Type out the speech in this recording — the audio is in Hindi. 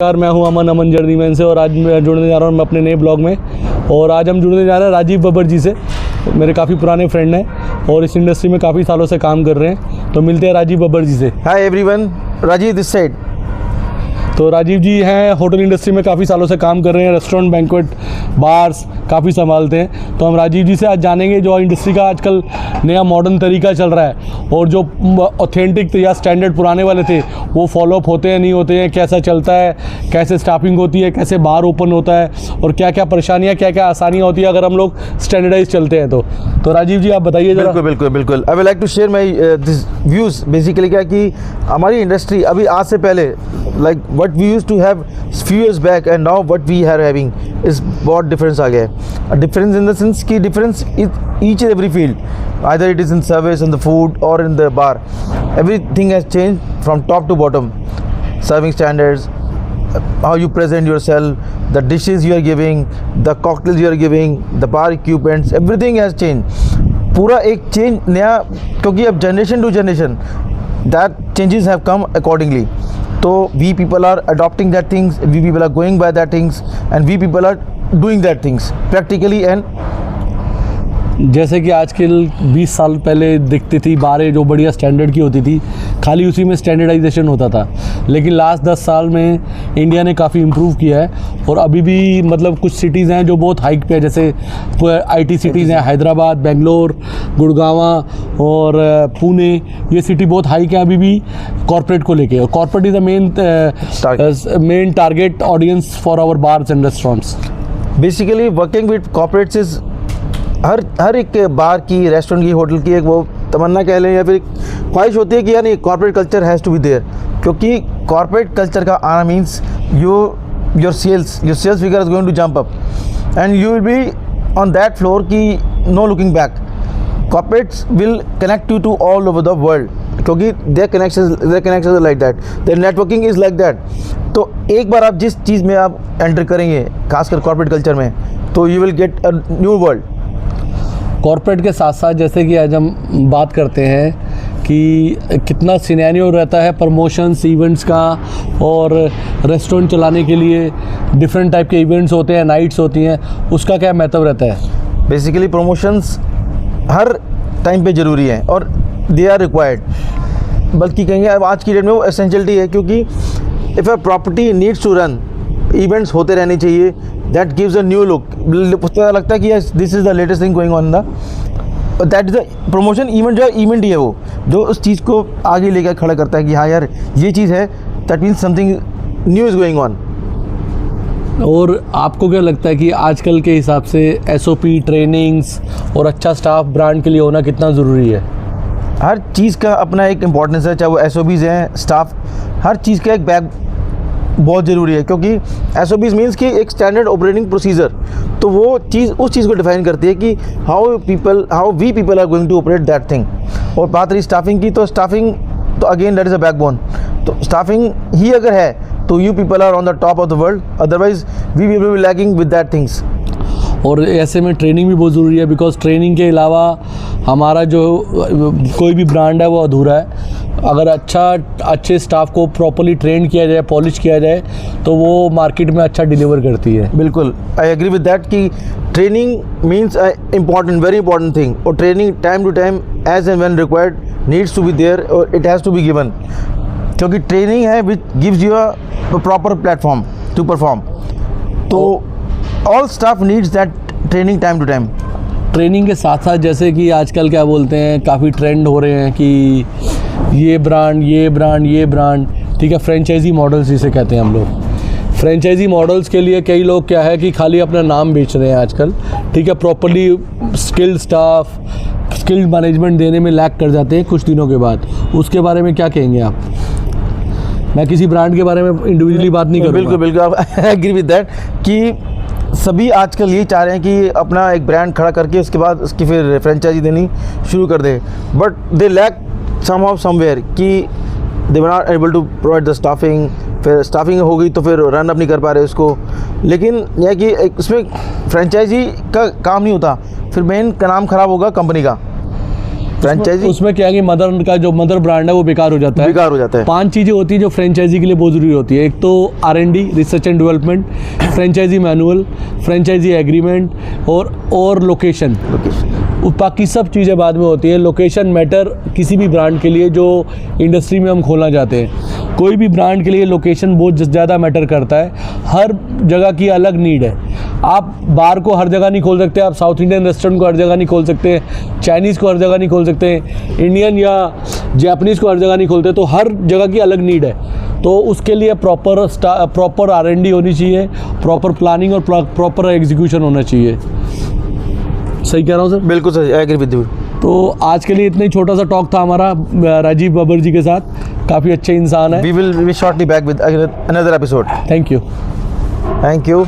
नमस्कार, मैं हूं अमन जर्नीमैन से और आज मैं जुड़ने जा रहा हूं मैं अपने नए ब्लॉग में। और आज हम जुड़ने जा रहे हैं राजीव बब्बर जी से। मेरे काफ़ी पुराने फ्रेंड हैं और इस इंडस्ट्री में काफ़ी सालों से काम कर रहे हैं। तो मिलते हैं राजीव बब्बर जी से। Hi everyone, Rajiv this side. तो राजीव जी हैं, होटल इंडस्ट्री में काफ़ी सालों से काम कर रहे हैं, रेस्टोरेंट, बैंक्वेट, बार्स काफ़ी संभालते हैं। तो हम राजीव जी से आज जानेंगे जो इंडस्ट्री का आजकल नया मॉडर्न तरीका चल रहा है और जो ऑथेंटिक या स्टैंडर्ड पुराने वाले थे वो फॉलोअप होते हैं नहीं होते हैं, कैसा चलता है, कैसे स्टाफिंग होती है, कैसे बार ओपन होता है और क्या क्या परेशानियाँ, क्या क्या आसानियाँ होती है अगर हम लोग स्टैंडर्डाइज चलते हैं। तो राजीव जी आप बताइए जरा। बिल्कुल I would like to share my this views. Basically क्या कि हमारी इंडस्ट्री अभी आज से पहले like what we used to have few years back and now what we are having is बहुत difference आ गया है। Difference in the sense कि difference in each and every field, either it is in service, in the food or in the bar, everything has changed from top to bottom. Serving standards, how you present yourself, the dishes you are giving, the cocktails you are giving, the bar equipments, everything has changed. पूरा एक change नया, क्योंकि अब generation to generation that changes have come accordingly. So we people are adopting that things, we people are going by that things and we people are doing that things practically। and जैसे कि आजकल 20 साल पहले दिखती थी बारें जो बढ़िया स्टैंडर्ड की होती थी, खाली उसी में स्टैंडर्डाइजेशन होता था। लेकिन लास्ट 10 साल में इंडिया ने काफ़ी इम्प्रूव किया है और अभी भी मतलब कुछ सिटीज़ हैं जो बहुत हाइक पे है, जैसे आईटी सिटीज़ हैं, हैदराबाद, बेंगलोर, गुड़गांव और पुणे। ये सिटी बहुत हाइक है अभी भी कॉर्पोरेट को लेके, और corporate is the main target audience for our bars and restaurants. Basically working with corporates is हर एक बार की, रेस्टोरेंट की, होटल की एक वो तमन्ना कह लें या फिर ख्वाहिश होती है कि यार नहीं, corporate culture has to be there. क्योंकि कॉर्पोरेट कल्चर का आना means your sales figure is going to jump up and you will be on that floor की no looking back. Corporates will connect you to all over the world क्योंकि their connections like that, their networking is like that. तो एक बार आप जिस चीज़ में आप एंटर करेंगे खासकर कॉर्पोरेट कल्चर में, तो you will get a new world. Corporate के साथ साथ जैसे कि आज हम बात करते हैं कि कितना सिनेरियो रहता है प्रमोशंस इवेंट्स का, और रेस्टोरेंट चलाने के लिए डिफरेंट टाइप के इवेंट्स होते हैं, नाइट्स होती हैं, उसका क्या महत्व रहता है? बेसिकली प्रमोशंस हर टाइम पे ज़रूरी हैं और दे आर रिक्वायर्ड, बल्कि कहेंगे अब आज की डेट में वो एसेंशियलिटी है। क्योंकि if a property needs to run, events होते रहने चाहिए, that gives a new look. पता लगता है कि yes this is the latest thing going on the, that is the promotion event. जो इवेंट ही है वो जो उस चीज़ को आगे लेकर खड़ा करता है कि हाँ यार ये चीज़ है, that means something new is going on. और आपको क्या लगता है कि आजकल के हिसाब से एसओपी, ट्रेनिंग्स और अच्छा स्टाफ ब्रांड के लिए होना कितना ज़रूरी है? हर चीज़ का अपना एक इम्पॉर्टेंस है, चाहे वो एसओपीज़ हैं, स्टाफ, हर चीज़ का एक बैग बहुत ज़रूरी है। क्योंकि एसओपीज़ मीन्स कि एक स्टैंडर्ड ऑपरेटिंग प्रोसीजर, तो वो चीज़ उस चीज़ को डिफाइन करती है कि how we people are going to operate that thing. और बात रही स्टाफिंग की, तो स्टाफिंग तो again that is a backbone. तो स्टाफिंग ही अगर है तो you people are on the top of the world, otherwise we will be lacking with that things. और ऐसे में ट्रेनिंग भी बहुत ज़रूरी है, बिकॉज ट्रेनिंग के अलावा हमारा जो कोई भी ब्रांड है वो अधूरा है। अगर अच्छे स्टाफ को प्रॉपर्ली ट्रेन किया जाए, पॉलिश किया जाए, तो वो मार्केट में अच्छा डिलीवर करती है। बिल्कुल, आई एग्री विद दैट कि training means important, very important thing. और training time to time as and when required needs to be there और it has to be given. क्योंकि ट्रेनिंग है which gives you a proper platform to perform. तो all staff needs that training time to time. Training के साथ साथ जैसे कि आजकल क्या बोलते हैं, काफ़ी ट्रेंड हो रहे हैं कि ये ब्रांड, ठीक है, फ्रेंचाइजी मॉडल्स जिसे कहते हैं हम लोग। फ्रेंचाइजी मॉडल्स के लिए कई लोग क्या है कि खाली अपना नाम बेच रहे हैं आजकल, ठीक है, properly skilled staff, skilled management देने में लैक कर जाते हैं कुछ दिनों के बाद। उसके बारे में क्या कहेंगे आप? मैं किसी ब्रांड के बारे में इंडिविजुअली बात नहीं करूँगा। बिल्कुल आई एग्री विद दैट कि सभी आजकल ये चाह रहे हैं कि अपना एक ब्रांड खड़ा करके उसके बाद उसकी फिर फ्रेंचाइजी देनी शुरू कर दे, but they lack somehow somewhere कि they were not able to provide the staffing। फिर स्टाफिंग हो गई तो फिर रन अप नहीं कर पा रहे उसको। लेकिन यह कि इसमें फ्रेंचाइजी का काम नहीं होता, फिर मेन का नाम ख़राब होगा कंपनी का। फ्रेंचाइजी उसमें क्या है कि मदर का जो मदर ब्रांड है वो बेकार हो जाता है। बेकार हो जाता है। 5 चीज़ें होती हैं जो फ्रेंचाइजी के लिए बहुत ज़रूरी होती है। एक तो R&D, research and development, franchisee manual, franchisee agreement और लोकेशन। बाकी सब चीज़ें बाद में होती है। लोकेशन मैटर किसी भी ब्रांड के लिए जो इंडस्ट्री में हम खोलना चाहते हैं, कोई भी ब्रांड के लिए लोकेशन बहुत ज़्यादा मैटर करता है। हर जगह की अलग नीड है। आप बार को हर जगह नहीं खोल सकते, आप साउथ इंडियन रेस्टोरेंट को हर जगह नहीं खोल सकते, चाइनीज़ को हर जगह नहीं खोल सकते, इंडियन या जापानीज़ को हर जगह नहीं खोलते। तो हर जगह की अलग नीड है। तो उसके लिए प्रॉपर R&D होनी चाहिए, प्रॉपर प्लानिंग और प्रॉपर एग्जीक्यूशन होना चाहिए। सही कह रहा हूँ सर? बिल्कुल sir, I agree with you. तो आज के लिए इतना ही छोटा सा टॉक था हमारा राजीव बब्बर जी के साथ। काफ़ी अच्छे इंसान है। We will be shortly back with another episode. Thank you. Thank you.